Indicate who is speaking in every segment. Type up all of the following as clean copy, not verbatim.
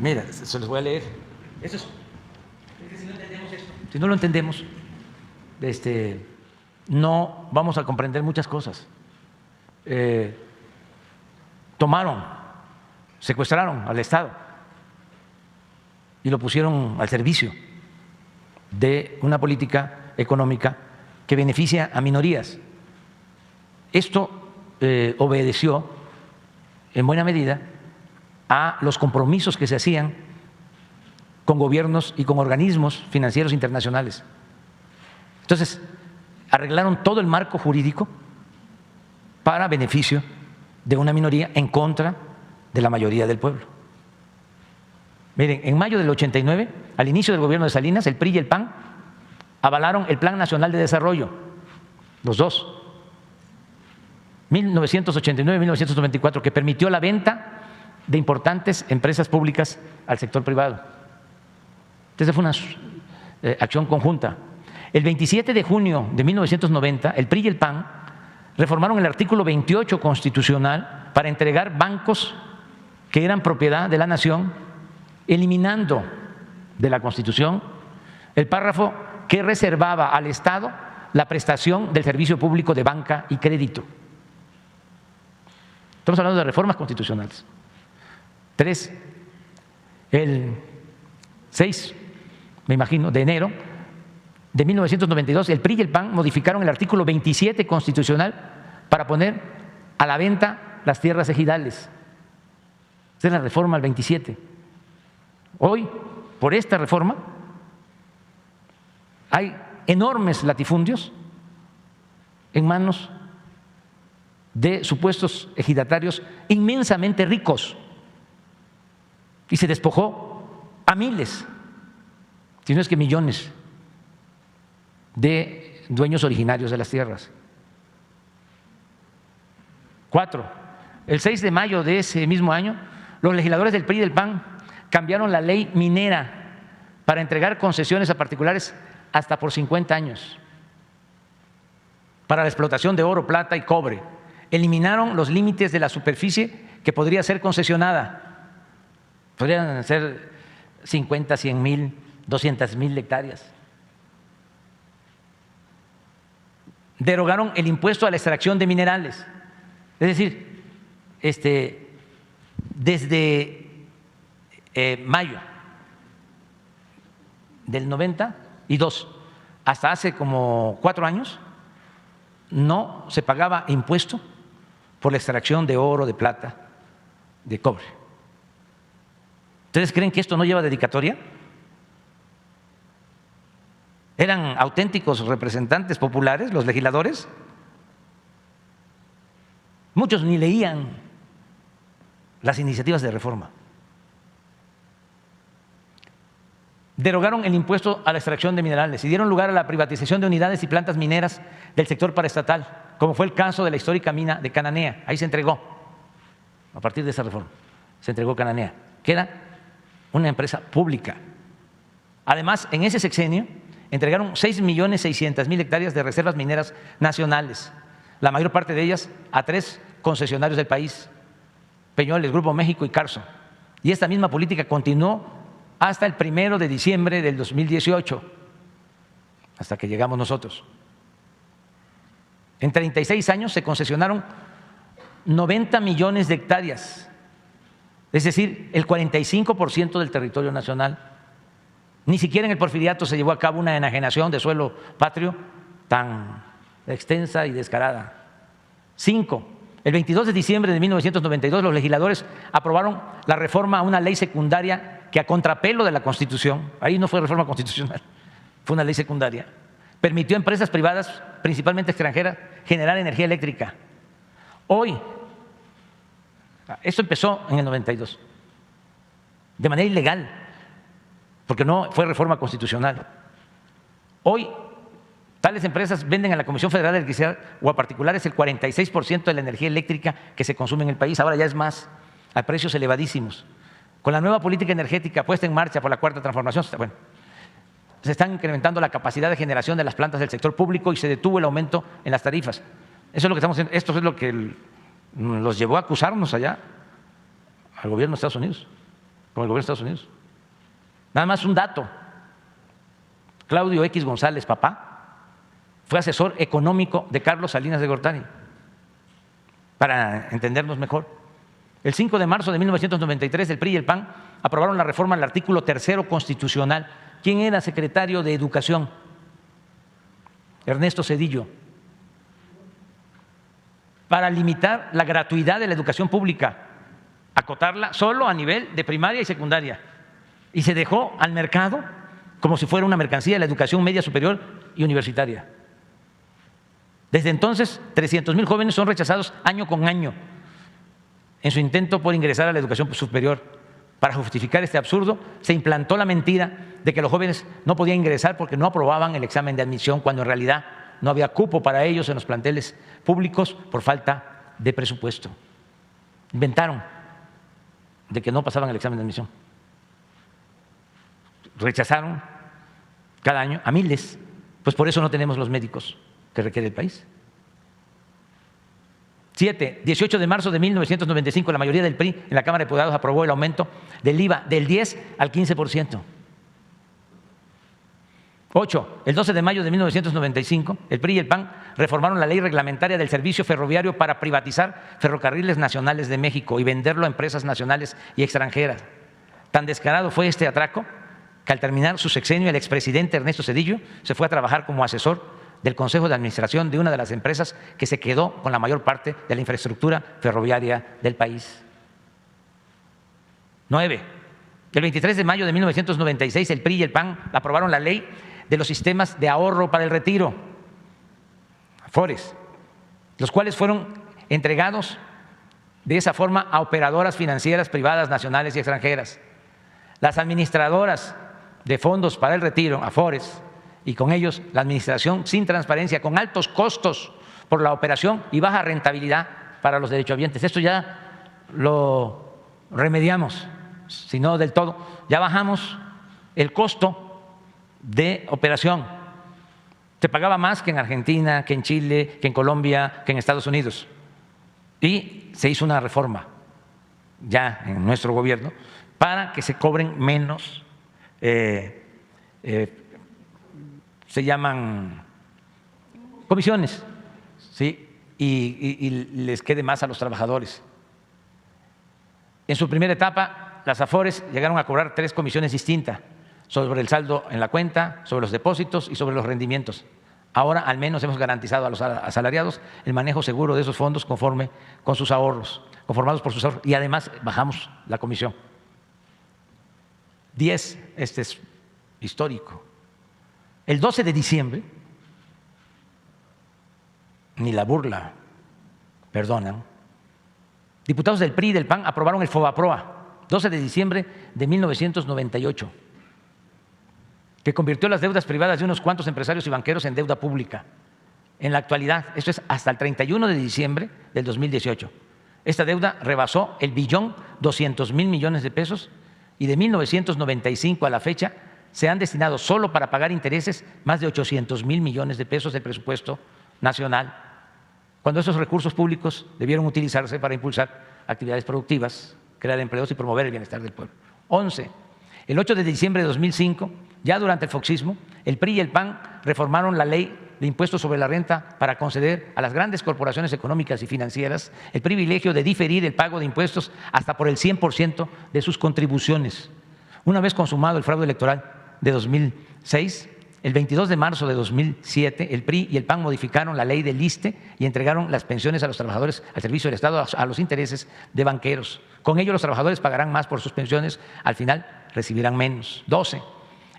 Speaker 1: Mira, se los voy a leer. Eso es que si no entendemos esto, si no lo entendemos, no vamos a comprender muchas cosas. Tomaron, secuestraron al Estado y lo pusieron al servicio de una política económica que beneficia a minorías. Esto obedeció en buena medida a los compromisos que se hacían con gobiernos y con organismos financieros internacionales. Entonces, arreglaron todo el marco jurídico para beneficio de una minoría en contra de la mayoría del pueblo. Miren, en mayo del 89, al inicio del gobierno de Salinas, el PRI y el PAN avalaron el Plan Nacional de Desarrollo, los dos, 1989-1994, que permitió la venta de importantes empresas públicas al sector privado. Entonces fue una acción conjunta. El 27 de junio de 1990, el PRI y el PAN reformaron el artículo 28 constitucional para entregar bancos que eran propiedad de la nación, eliminando de la Constitución el párrafo que reservaba al Estado la prestación del servicio público de banca y crédito. Estamos hablando de reformas constitucionales. 3, el 6, me imagino, de enero de 1992, el PRI y el PAN modificaron el artículo 27 constitucional para poner a la venta las tierras ejidales. Esa es la reforma al 27. Hoy, por esta reforma, hay enormes latifundios en manos de supuestos ejidatarios inmensamente ricos y se despojó a miles, si no es que millones, de dueños originarios de las tierras. 4, el 6 de mayo de ese mismo año, los legisladores del PRI y del PAN cambiaron la ley minera para entregar concesiones a particulares hasta por 50 años para la explotación de oro, plata y cobre. Eliminaron los límites de la superficie que podría ser concesionada. Podrían ser 50, 100 mil, 200 mil hectáreas. Derogaron el impuesto a la extracción de minerales. Es decir, desde mayo del 92 hasta hace como 4 años no se pagaba impuesto por la extracción de oro, de plata, de cobre. ¿Ustedes creen que esto no lleva dedicatoria? ¿Eran auténticos representantes populares los legisladores? Muchos ni leían las iniciativas de reforma. Derogaron el impuesto a la extracción de minerales y dieron lugar a la privatización de unidades y plantas mineras del sector paraestatal, como fue el caso de la histórica mina de Cananea. Ahí se entregó, a partir de esa reforma, se entregó Cananea, que era una empresa pública. Además, en ese sexenio entregaron 6.600.000 hectáreas de reservas mineras nacionales, la mayor parte de ellas a 3 concesionarios del país, Peñoles, Grupo México y Carso. Y esta misma política continuó hasta el 1 de diciembre del 2018, hasta que llegamos nosotros. En 36 años se concesionaron 90 millones de hectáreas, es decir, el 45% del territorio nacional. Ni siquiera en el Porfiriato se llevó a cabo una enajenación de suelo patrio tan extensa y descarada. 5, el 22 de diciembre de 1992 los legisladores aprobaron la reforma a una ley secundaria que, a contrapelo de la Constitución, ahí no fue reforma constitucional, fue una ley secundaria, permitió a empresas privadas, principalmente extranjeras, generar energía eléctrica. Hoy, esto empezó en el 92, de manera ilegal, porque no fue reforma constitucional. Hoy, tales empresas venden a la Comisión Federal de Electricidad o a particulares el 46% de la energía eléctrica que se consume en el país. Ahora ya es más, a precios elevadísimos. Con la nueva política energética puesta en marcha por la Cuarta Transformación, bueno, se está incrementando la capacidad de generación de las plantas del sector público y se detuvo el aumento en las tarifas. Eso es lo que estamos haciendo. Esto es lo que los llevó a acusarnos allá al gobierno de Estados Unidos. como el gobierno de Estados Unidos. Nada más un dato. Claudio X González, papá, fue asesor económico de Carlos Salinas de Gortari, para entendernos mejor. El 5 de marzo de 1993, el PRI y el PAN aprobaron la reforma al artículo 3º constitucional. ¿Quién era secretario de Educación? Ernesto Zedillo. Para limitar la gratuidad de la educación pública, acotarla solo a nivel de primaria y secundaria. Y se dejó al mercado como si fuera una mercancía la educación media superior y universitaria. Desde entonces, 300,000 jóvenes son rechazados año con año en su intento por ingresar a la educación superior. Para justificar este absurdo, se implantó la mentira de que los jóvenes no podían ingresar porque no aprobaban el examen de admisión, cuando en realidad no había cupo para ellos en los planteles públicos por falta de presupuesto. Inventaron de que no pasaban el examen de admisión. Rechazaron cada año a miles, pues por eso no tenemos los médicos que requiere el país. 18 de marzo de 1995, la mayoría del PRI en la Cámara de Diputados aprobó el aumento del IVA del 10 al 15%. 8. El 12 de mayo de 1995, el PRI y el PAN reformaron la ley reglamentaria del servicio ferroviario para privatizar Ferrocarriles Nacionales de México y venderlo a empresas nacionales y extranjeras. Tan descarado fue este atraco que al terminar su sexenio, el expresidente Ernesto Zedillo se fue a trabajar como asesor del Consejo de Administración de una de las empresas que se quedó con la mayor parte de la infraestructura ferroviaria del país. 9. El 23 de mayo de 1996, el PRI y el PAN aprobaron la ley de los sistemas de ahorro para el retiro, AFORES, los cuales fueron entregados de esa forma a operadoras financieras privadas nacionales y extranjeras. Las administradoras de fondos para el retiro, AFORES, y con ellos la administración sin transparencia, con altos costos por la operación y baja rentabilidad para los derechohabientes. Esto ya lo remediamos, si no del todo. Ya bajamos el costo de operación. Se pagaba más que en Argentina, que en Chile, que en Colombia, que en Estados Unidos. Y se hizo una reforma ya en nuestro gobierno para que se cobren menos, se llaman comisiones, ¿sí? Y les quede más a los trabajadores. En su primera etapa, las AFORES llegaron a cobrar 3 comisiones distintas: sobre el saldo en la cuenta, sobre los depósitos y sobre los rendimientos. Ahora al menos hemos garantizado a los asalariados el manejo seguro de esos fondos conforme con sus ahorros, conformados por sus ahorros, y además bajamos la comisión. 10, este es histórico. El 12 de diciembre, ni la burla perdonan, diputados del PRI y del PAN aprobaron el FOBAPROA, 12 de diciembre de 1998, que convirtió las deudas privadas de unos cuantos empresarios y banqueros en deuda pública. En la actualidad, esto es hasta el 31 de diciembre del 2018, esta deuda rebasó el 1.200.000 millones de pesos, y de 1995 a la fecha se han destinado solo para pagar intereses más de 800.000 millones de pesos del presupuesto nacional, cuando esos recursos públicos debieron utilizarse para impulsar actividades productivas, crear empleos y promover el bienestar del pueblo. 11. El 8 de diciembre de 2005, ya durante el foxismo, el PRI y el PAN reformaron la ley de impuestos sobre la renta para conceder a las grandes corporaciones económicas y financieras el privilegio de diferir el pago de impuestos hasta por el 100% de sus contribuciones. Una vez consumado el fraude electoral de 2006, el 22 de marzo de 2007, el PRI y el PAN modificaron la ley del ISSSTE y entregaron las pensiones a los trabajadores al servicio del Estado a los intereses de banqueros. Con ello los trabajadores pagarán más por sus pensiones, al final recibirán menos. 12.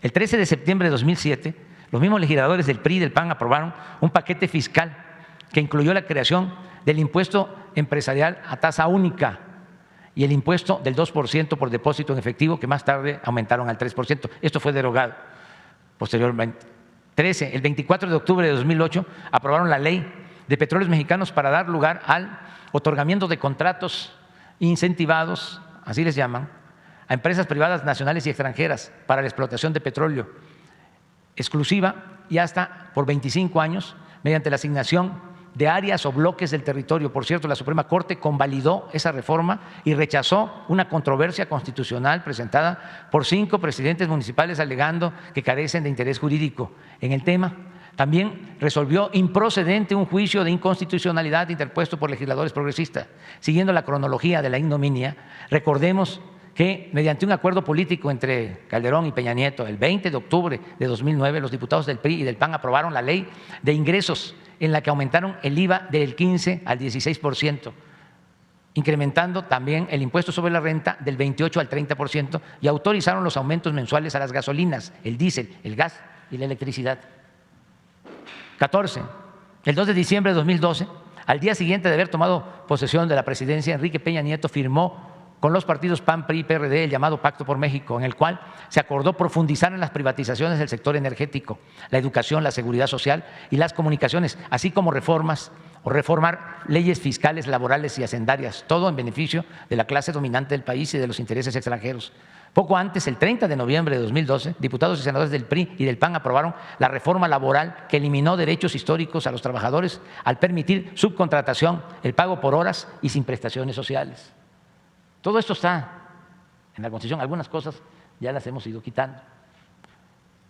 Speaker 1: El 13 de septiembre de 2007, los mismos legisladores del PRI y del PAN aprobaron un paquete fiscal que incluyó la creación del impuesto empresarial a tasa única y el impuesto del 2% por depósito en efectivo, que más tarde aumentaron al 3%. Esto fue derogado posteriormente. 13. El 24 de octubre de 2008 aprobaron la Ley de Petróleos Mexicanos para dar lugar al otorgamiento de contratos incentivados, así les llaman, a empresas privadas nacionales y extranjeras para la explotación de petróleo exclusiva y hasta por 25 años mediante la asignación de áreas o bloques del territorio. Por cierto, la Suprema Corte convalidó esa reforma y rechazó una controversia constitucional presentada por 5 presidentes municipales alegando que carecen de interés jurídico en el tema. También resolvió improcedente un juicio de inconstitucionalidad interpuesto por legisladores progresistas. Siguiendo la cronología de la ignominia, recordemos que mediante un acuerdo político entre Calderón y Peña Nieto, el 20 de octubre de 2009, los diputados del PRI y del PAN aprobaron la ley de ingresos en la que aumentaron el IVA del 15 al 16%, incrementando también el impuesto sobre la renta del 28 al 30% y autorizaron los aumentos mensuales a las gasolinas, el diésel, el gas y la electricidad. 14. El 2 de diciembre de 2012, al día siguiente de haber tomado posesión de la presidencia, Enrique Peña Nieto firmó con los partidos PAN, PRI y PRD el llamado Pacto por México, en el cual se acordó profundizar en las privatizaciones del sector energético, la educación, la seguridad social y las comunicaciones, así como reformar leyes fiscales, laborales y hacendarias, todo en beneficio de la clase dominante del país y de los intereses extranjeros. Poco antes, el 30 de noviembre de 2012, diputados y senadores del PRI y del PAN aprobaron la reforma laboral que eliminó derechos históricos a los trabajadores al permitir subcontratación, el pago por horas y sin prestaciones sociales. Todo esto está en la Constitución, algunas cosas ya las hemos ido quitando.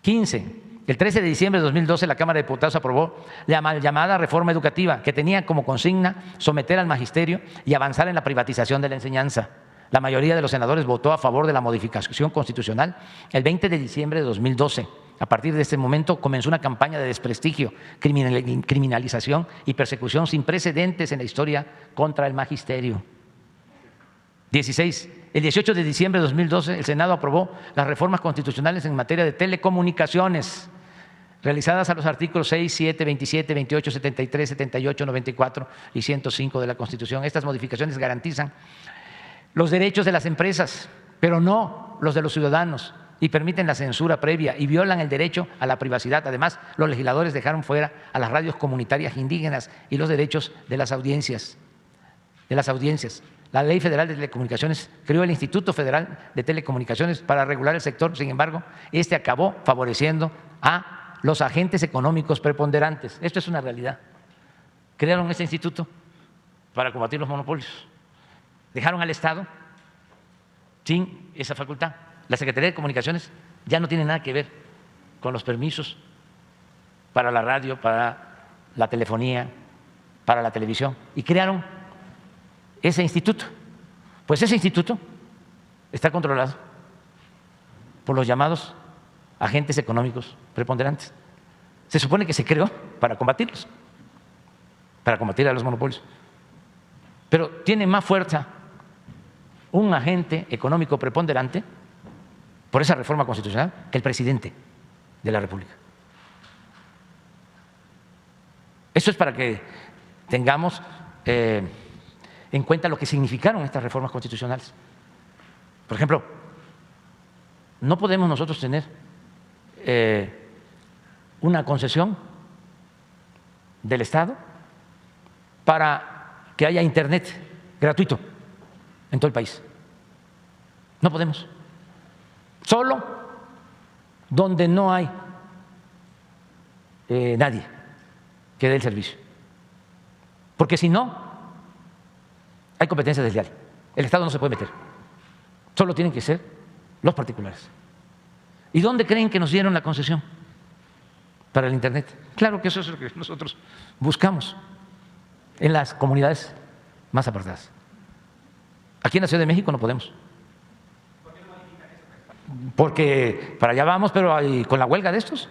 Speaker 1: 15. El 13 de diciembre de 2012 la Cámara de Diputados aprobó la mal llamada reforma educativa que tenía como consigna someter al magisterio y avanzar en la privatización de la enseñanza. La mayoría de los senadores votó a favor de la modificación constitucional el 20 de diciembre de 2012. A partir de este momento comenzó una campaña de desprestigio, criminalización y persecución sin precedentes en la historia contra el magisterio. 16. El 18 de diciembre de 2012 el Senado aprobó las reformas constitucionales en materia de telecomunicaciones realizadas a los artículos 6, 7, 27, 28, 73, 78, 94 y 105 de la Constitución. Estas modificaciones garantizan los derechos de las empresas, pero no los de los ciudadanos, y permiten la censura previa y violan el derecho a la privacidad. Además, los legisladores dejaron fuera a las radios comunitarias indígenas y los derechos de las audiencias. La Ley Federal de Telecomunicaciones creó el Instituto Federal de Telecomunicaciones para regular el sector. Sin embargo, este acabó favoreciendo a los agentes económicos preponderantes. Esto es una realidad. Crearon ese instituto para combatir los monopolios. Dejaron al Estado sin esa facultad. La Secretaría de Comunicaciones ya no tiene nada que ver con los permisos para la radio, para la telefonía, para la televisión. Y crearon ese instituto. Pues ese instituto está controlado por los llamados agentes económicos preponderantes. Se supone que se creó para combatirlos, para combatir a los monopolios. Pero tiene más fuerza un agente económico preponderante por esa reforma constitucional que el presidente de la República. Eso es para que tengamos en cuenta lo que significaron estas reformas constitucionales. Por ejemplo, no podemos nosotros tener una concesión del Estado para que haya internet gratuito en todo el país. No podemos. Solo donde no hay nadie que dé el servicio. Porque si no, hay competencia desleal. El Estado no se puede meter. Solo tienen que ser los particulares. ¿Y dónde creen que nos dieron la concesión para el internet? Claro que eso es lo que nosotros buscamos en las comunidades más apartadas. Aquí en la Ciudad de México no podemos. Porque para allá vamos, pero con la huelga de estos.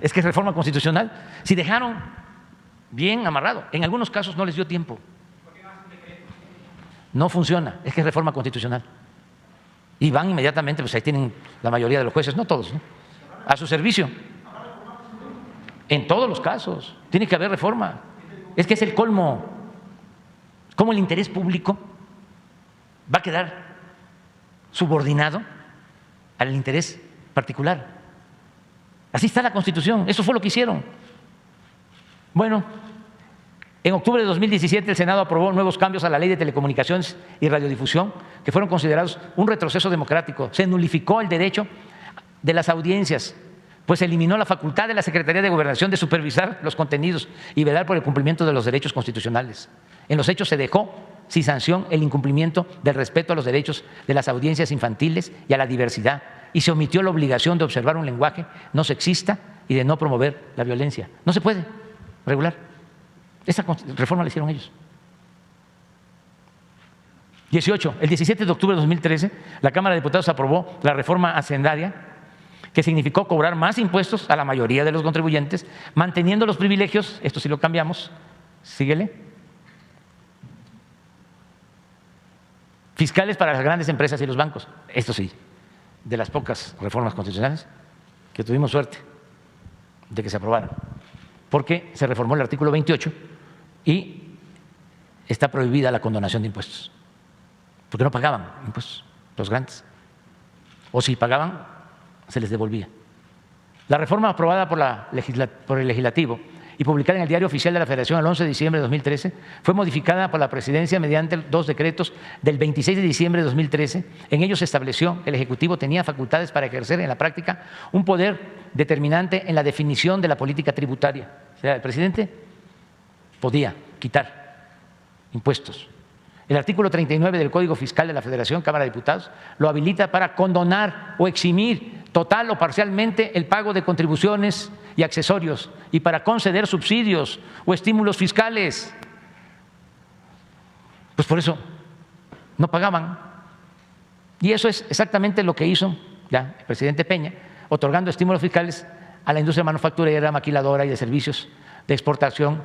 Speaker 1: Es que es reforma constitucional. Si dejaron bien amarrado, en algunos casos no les dio tiempo. No funciona, es que es reforma constitucional. Y van inmediatamente, pues ahí tienen la mayoría de los jueces, no todos, ¿no?, a su servicio. En todos los casos tiene que haber reforma. Es que es el colmo. ¿Cómo el interés público va a quedar subordinado al interés particular? Así está la Constitución, eso fue lo que hicieron. Bueno, en octubre de 2017 el Senado aprobó nuevos cambios a la Ley de Telecomunicaciones y Radiodifusión que fueron considerados un retroceso democrático. Se nulificó el derecho de las audiencias pues eliminó la facultad de la Secretaría de Gobernación de supervisar los contenidos y velar por el cumplimiento de los derechos constitucionales. En los hechos se dejó sin sanción el incumplimiento del respeto a los derechos de las audiencias infantiles y a la diversidad, y se omitió la obligación de observar un lenguaje no sexista y de no promover la violencia. No se puede regular. Esa reforma la hicieron ellos. 18. El 17 de octubre de 2013, la Cámara de Diputados aprobó la reforma hacendaria, que significó cobrar más impuestos a la mayoría de los contribuyentes, manteniendo los privilegios, esto sí lo cambiamos, síguele, fiscales para las grandes empresas y los bancos. Esto sí, de las pocas reformas constitucionales que tuvimos suerte de que se aprobaran, porque se reformó el artículo 28 y está prohibida la condonación de impuestos, porque no pagaban impuestos los grandes, o si pagaban se les devolvía. La reforma aprobada por el Legislativo y publicada en el Diario Oficial de la Federación el 11 de diciembre de 2013 fue modificada por la Presidencia mediante dos decretos del 26 de diciembre de 2013. En ellos se estableció que el Ejecutivo tenía facultades para ejercer en la práctica un poder determinante en la definición de la política tributaria. O sea, el presidente podía quitar impuestos. El artículo 39 del Código Fiscal de la Federación, Cámara de Diputados, lo habilita para condonar o eximir total o parcialmente el pago de contribuciones y accesorios y para conceder subsidios o estímulos fiscales. Pues por eso no pagaban. Y eso es exactamente lo que hizo ya el presidente Peña, otorgando estímulos fiscales a la industria manufacturera, maquiladora y de servicios de exportación,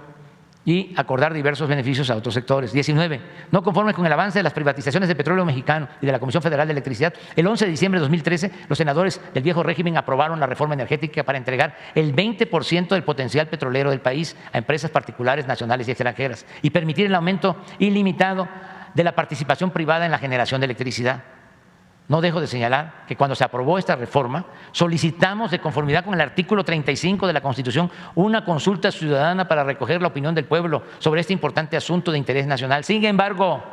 Speaker 1: y acordar diversos beneficios a otros sectores. 19. No conforme con el avance de las privatizaciones de Petróleo Mexicano y de la Comisión Federal de Electricidad, el 11 de diciembre de 2013 los senadores del viejo régimen aprobaron la reforma energética para entregar el 20% del potencial petrolero del país a empresas particulares, nacionales y extranjeras y permitir el aumento ilimitado de la participación privada en la generación de electricidad. No dejo de señalar que cuando se aprobó esta reforma solicitamos, de conformidad con el artículo 35 de la Constitución, una consulta ciudadana para recoger la opinión del pueblo sobre este importante asunto de interés nacional. Sin embargo,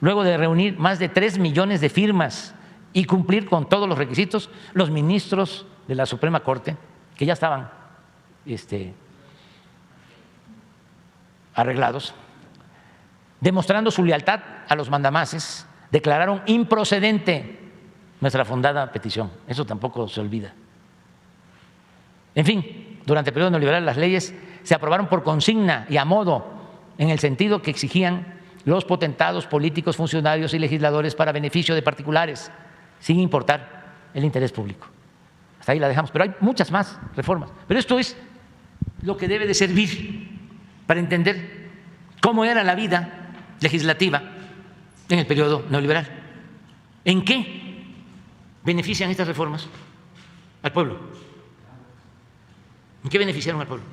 Speaker 1: luego de reunir más de 3 millones de firmas y cumplir con todos los requisitos, los ministros de la Suprema Corte, que ya estaban arreglados, demostrando su lealtad a los mandamases, declararon improcedente nuestra fundada petición. Eso tampoco se olvida. En fin, durante el periodo neoliberal las leyes se aprobaron por consigna y a modo, en el sentido que exigían los potentados políticos, funcionarios y legisladores para beneficio de particulares, sin importar el interés público. Hasta ahí la dejamos, pero hay muchas más reformas. Pero esto es lo que debe de servir para entender cómo era la vida legislativa en el periodo neoliberal. ¿En qué benefician estas reformas al pueblo? ¿En qué beneficiaron al pueblo?